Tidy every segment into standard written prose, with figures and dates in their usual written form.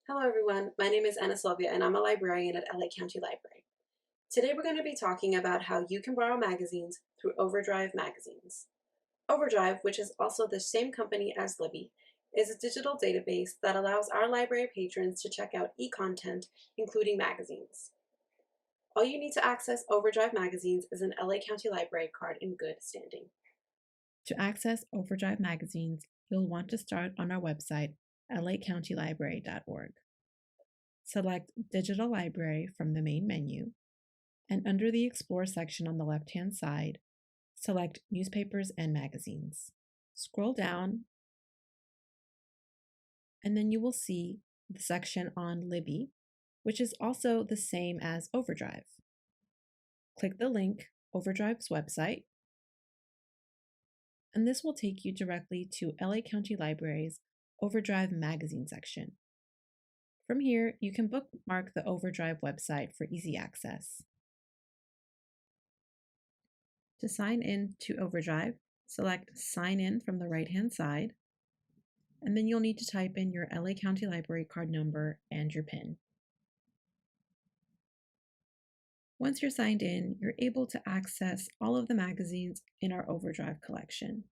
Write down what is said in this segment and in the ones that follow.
Hello everyone, my name is Anna Sylvia and I'm a librarian at LA County Library. Today we're going to be talking about how you can borrow magazines through OverDrive Magazines. OverDrive, which is also the same company as Libby, is a digital database that allows our library patrons to check out e-content, including magazines. All you need to access OverDrive Magazines is an LA County Library card in good standing. To access OverDrive magazines, you'll want to start on our website, lacountylibrary.org. Select Digital Library from the main menu, and under the Explore section on the left-hand side, select Newspapers and Magazines. Scroll down, and then you will see the section on Libby, which is also the same as OverDrive. Click the link, OverDrive's website, and this will take you directly to LA County Library's OverDrive Magazine section. From here, you can bookmark the OverDrive website for easy access. To sign in to OverDrive, select Sign In from the right-hand side, and then you'll need to type in your LA County Library card number and your PIN. Once you're signed in, you're able to access all of the magazines in our OverDrive collection.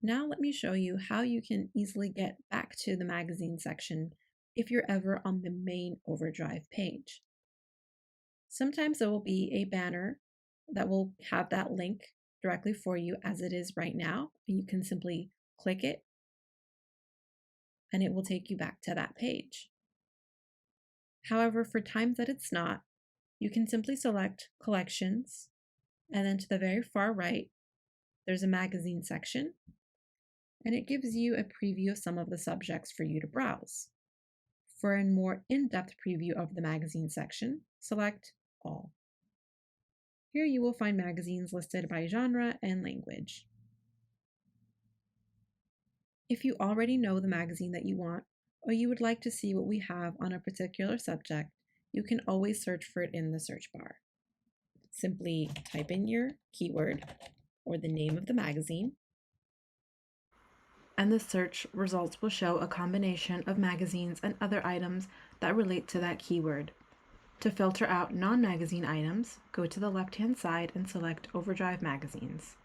Now let me show you how you can easily get back to the magazine section if you're ever on the main OverDrive page. Sometimes there will be a banner that will have that link directly for you as it is right now, and you can simply click it and it will take you back to that page. However, for times that it's not, you can simply select Collections, and then to the very far right, there's a magazine section, and it gives you a preview of some of the subjects for you to browse. For a more in-depth preview of the magazine section, select All. Here you will find magazines listed by genre and language. If you already know the magazine that you want, or you would like to see what we have on a particular subject, you can always search for it in the search bar. Simply type in your keyword or the name of the magazine, and the search results will show a combination of magazines and other items that relate to that keyword. To filter out non-magazine items, go to the left-hand side and select OverDrive Magazines.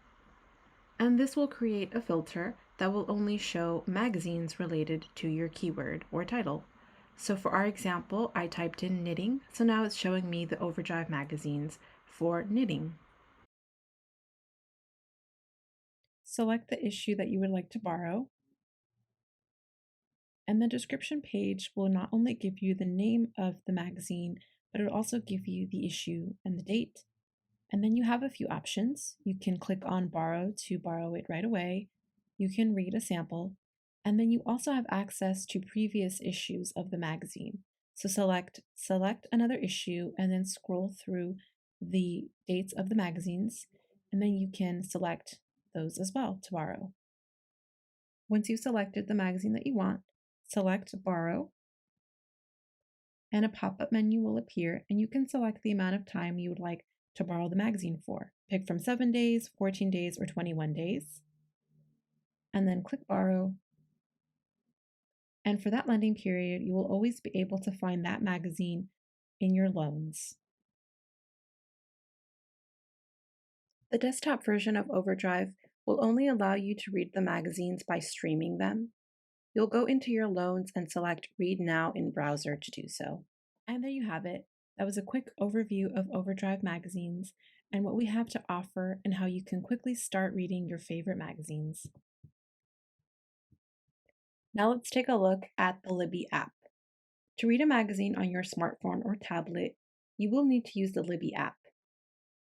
And this will create a filter that will only show magazines related to your keyword or title. So for our example, I typed in knitting, so now it's showing me the OverDrive magazines for knitting. Select the issue that you would like to borrow, and the description page will not only give you the name of the magazine, but it will also give you the issue and the date. And then you have a few options. You can click on Borrow to borrow it right away. You can read a sample, and then you also have access to previous issues of the magazine. So select another issue and then scroll through the dates of the magazines, and then you can select those as well to borrow. Once you've selected the magazine that you want, select Borrow, and a pop-up menu will appear, and you can select the amount of time you would like to borrow the magazine for. Pick from 7 days, 14 days, or 21 days, and then click Borrow. And for that lending period, you will always be able to find that magazine in your loans. The desktop version of OverDrive will only allow you to read the magazines by streaming them. You'll go into your loans and select Read Now in browser to do so. And there you have it. That was a quick overview of OverDrive magazines and what we have to offer and how you can quickly start reading your favorite magazines. Now let's take a look at the Libby app. To read a magazine on your smartphone or tablet, you will need to use the Libby app.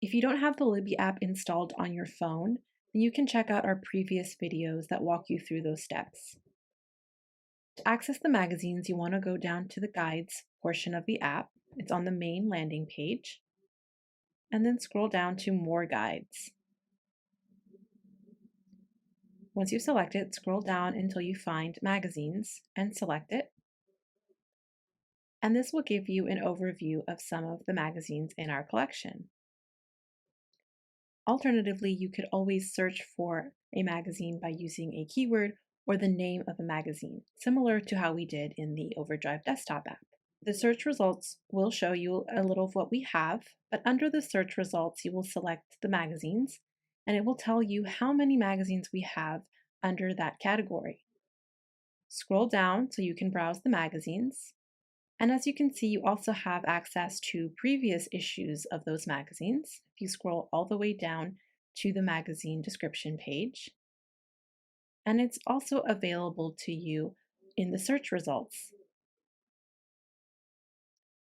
If you don't have the Libby app installed on your phone, then you can check out our previous videos that walk you through those steps. To access the magazines, you want to go down to the Guides portion of the app. It's on the main landing page. And then scroll down to More Guides. Once you've selected, scroll down until you find Magazines and select it. And this will give you an overview of some of the magazines in our collection. Alternatively, you could always search for a magazine by using a keyword or the name of a magazine, similar to how we did in the OverDrive desktop app. The search results will show you a little of what we have, but under the search results, you will select the magazines, and it will tell you how many magazines we have under that category. Scroll down so you can browse the magazines, and as you can see, you also have access to previous issues of those magazines. If you scroll all the way down to the magazine description page, and it's also available to you in the search results.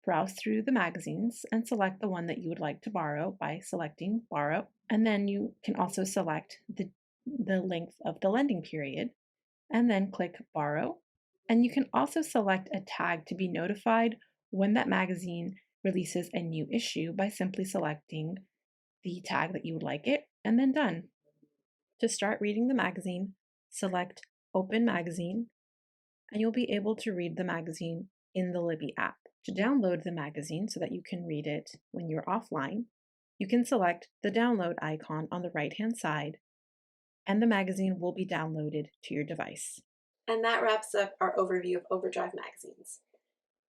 Browse through the magazines and select the one that you would like to borrow by selecting Borrow, and then you can also select the length of the lending period, and then click Borrow. And you can also select a tag to be notified when that magazine releases a new issue by simply selecting the tag that you would like it, and then done. To start reading the magazine, select Open Magazine, and you'll be able to read the magazine in the Libby app. To download the magazine so that you can read it when you're offline, you can select the download icon on the right-hand side, and the magazine will be downloaded to your device. And that wraps up our overview of OverDrive magazines.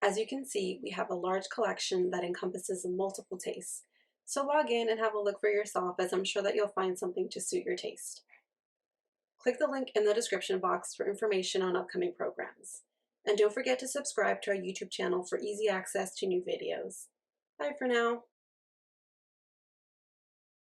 As you can see, we have a large collection that encompasses multiple tastes. So log in and have a look for yourself, as I'm sure that you'll find something to suit your taste. Click the link in the description box for information on upcoming programs. And don't forget to subscribe to our YouTube channel for easy access to new videos. Bye for now.